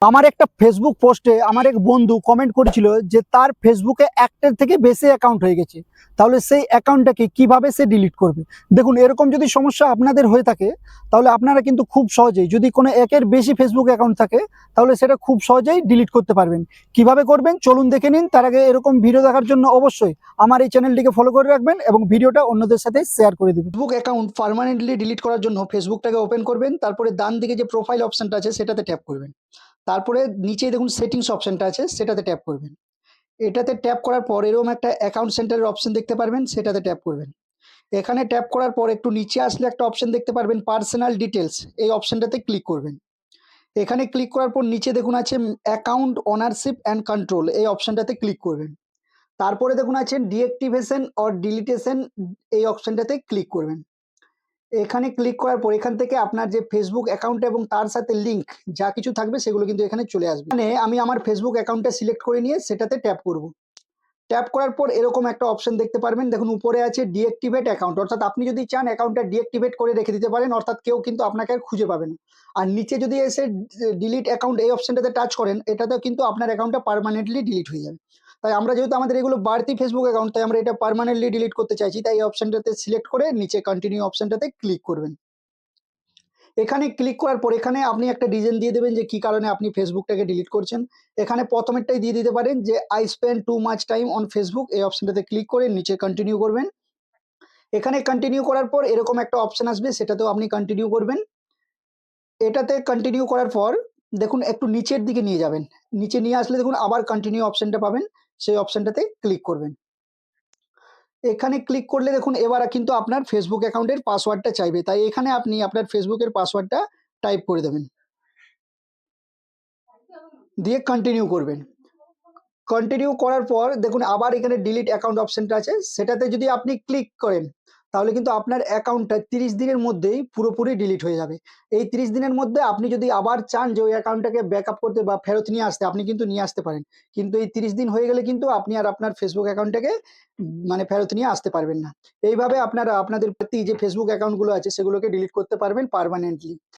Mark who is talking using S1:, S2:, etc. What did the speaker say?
S1: আমার একটা ফেসবুক পোস্টে আমার এক বন্ধু কমেন্ট করেছিল যে তার ফেসবুকে একটার থেকে বেশি অ্যাকাউন্ট হয়ে গেছে। তাহলে সেই অ্যাকাউন্টটাকে কিভাবে সে ডিলিট করবে? দেখুন, এরকম যদি সমস্যা আপনাদের হয়ে থাকে তাহলে আপনারা কিন্তু খুব সহজেই, যদি কোনো একের বেশি ফেসবুক অ্যাকাউন্ট থাকে তাহলে সেটা খুব সহজেই ডিলিট করতে পারবেন। কিভাবে করবেন চলুন দেখে নিন। তার আগে এরকম ভিডিও দেখার জন্য অবশ্যই আমার এই চ্যানেলটিকে ফলো করে রাখবেন এবং ভিডিওটা অন্যদের সাথে শেয়ার করে দিবেন। ফেসবুক অ্যাকাউন্ট পার্মানেন্টলি ডিলিট করার জন্য ফেসবুকটাকে ওপেন করবেন, তারপরে ডান দিকে যে প্রোফাইল অপশনটা আছে সেটাতে ট্যাপ করবেন। তারপরে নিচে দেখুন সেটিংস অপশনটা আছে, সেটাতে ট্যাপ করবেন। এটাতে ট্যাপ করার পর এরকম একটা অ্যাকাউন্ট সেন্টারের অপশন দেখতে পারবেন, সেটাতে ট্যাপ করবেন। এখানে ট্যাপ করার পর একটু নিচে আসলে একটা অপশন দেখতে পারবেন পার্সোনাল ডিটেলস, এই অপশনটাতে ক্লিক করবেন। এখানে ক্লিক করার পর নিচে দেখুন আছে অ্যাকাউন্ট ওনারশিপ অ্যান্ড কন্ট্রোল, এই অপশনটাতে ক্লিক করবেন। তারপরে দেখুন আছে ডিঅ্যাক্টিভেশন অর ডিলিটেশন, এই অপশনটাতে ক্লিক করবেন। এখানে ক্লিক করার পর এখান থেকে আপনার যে ফেসবুক অ্যাকাউন্ট এবং তার সাথে লিঙ্ক যা কিছু থাকবে সেগুলো কিন্তু এখানে চলে আসবে। মানে আমি আমার ফেসবুক অ্যাকাউন্টটা সিলেক্ট করে নিয়ে সেটাতে ট্যাপ করব। ট্যাপ করার পর এরকম একটা অপশন দেখতে পারবেন, দেখুন উপরে আছে ডিঅ্যাক্টিভেট অ্যাকাউন্ট, অর্থাৎ আপনি যদি চান অ্যাকাউন্টটা ডিঅ্যাক্টিভেট করে রেখে দিতে পারেন, অর্থাৎ কেউ কিন্তু আপনাকে আর খুঁজে পাবে না। আর নিচে যদি এসে ডিলিট অ্যাকাউন্ট এই অপশনটাতে টাচ করেন, এটাতেও কিন্তু আপনার অ্যাকাউন্টটা পার্মানেন্টলি ডিলিট হয়ে যাবে। তাই আমরা যেহেতু আমাদের এগুলো বাড়তি ফেসবুক অ্যাকাউন্ট, তাই আমরা এটা পার্মানেন্টলি ডিলিট করতে চাইছি, তাই এই অপশনটাতে সিলেক্ট করে নিচে কন্টিনিউ অপশনটাতে ক্লিক করবেন। এখানে ক্লিক করার পর এখানে আপনি একটা রিজন দিয়ে দেবেন যে কি কারণে আপনি ফেসবুকটাকে ডিলিট করছেন। এখানে প্রথমেরটাই দিয়ে দিতে পারেন যে I spend too much time on Facebook, এই অপশনটাতে ক্লিক করে নিচে কন্টিনিউ করবেন। এখানে কন্টিনিউ করার পর এরকম একটা অপশন আসবে, সেটাতেও আপনি কন্টিনিউ করবেন। এটাতে কন্টিনিউ করার পর দেখুন একটু নিচের দিকে নিয়ে যাবেন। নিচে নিয়ে আসলে দেখুন আবার কন্টিনিউ অপশনটা পাবেন, সেই অপশনটাতে ক্লিক করবেন। এখানে ক্লিক করলে দেখুন এবার কিন্তু আপনার ফেসবুক অ্যাকাউন্টের পাসওয়ার্ডটা চাইবে, তাই এখানে আপনি আপনার ফেসবুকের পাসওয়ার্ডটা টাইপ করে দেবেন, দিয়ে কন্টিনিউ করবেন। কন্টিনিউ করার পর দেখুন আবার এখানে ডিলিট অ্যাকাউন্ট অপশনটা আছে, সেটাতে যদি আপনি ক্লিক করেন তাহলে কিন্তু আপনার অ্যাকাউন্টটা 30 দিনের মধ্যেই পুরোপুরি ডিলিট হয়ে যাবে। এই 30 দিনের মধ্যে আপনি যদি আবার চান যে ওই অ্যাকাউন্টটাকে ব্যাকআপ করতে বা ফেরত নিয়ে আসতে, আপনি কিন্তু নিয়ে আসতে পারেন। কিন্তু এই 30 দিন হয়ে গেলে কিন্তু আপনি আর আপনার ফেসবুক অ্যাকাউন্টটাকে মানে ফেরত নিয়ে আসতে পারবেন না। এইভাবে আপনারা আপনাদের প্রতি যে ফেসবুক অ্যাকাউন্টগুলো আছে সেগুলোকে ডিলিট করতে পারবেন পার্মানেন্টলি।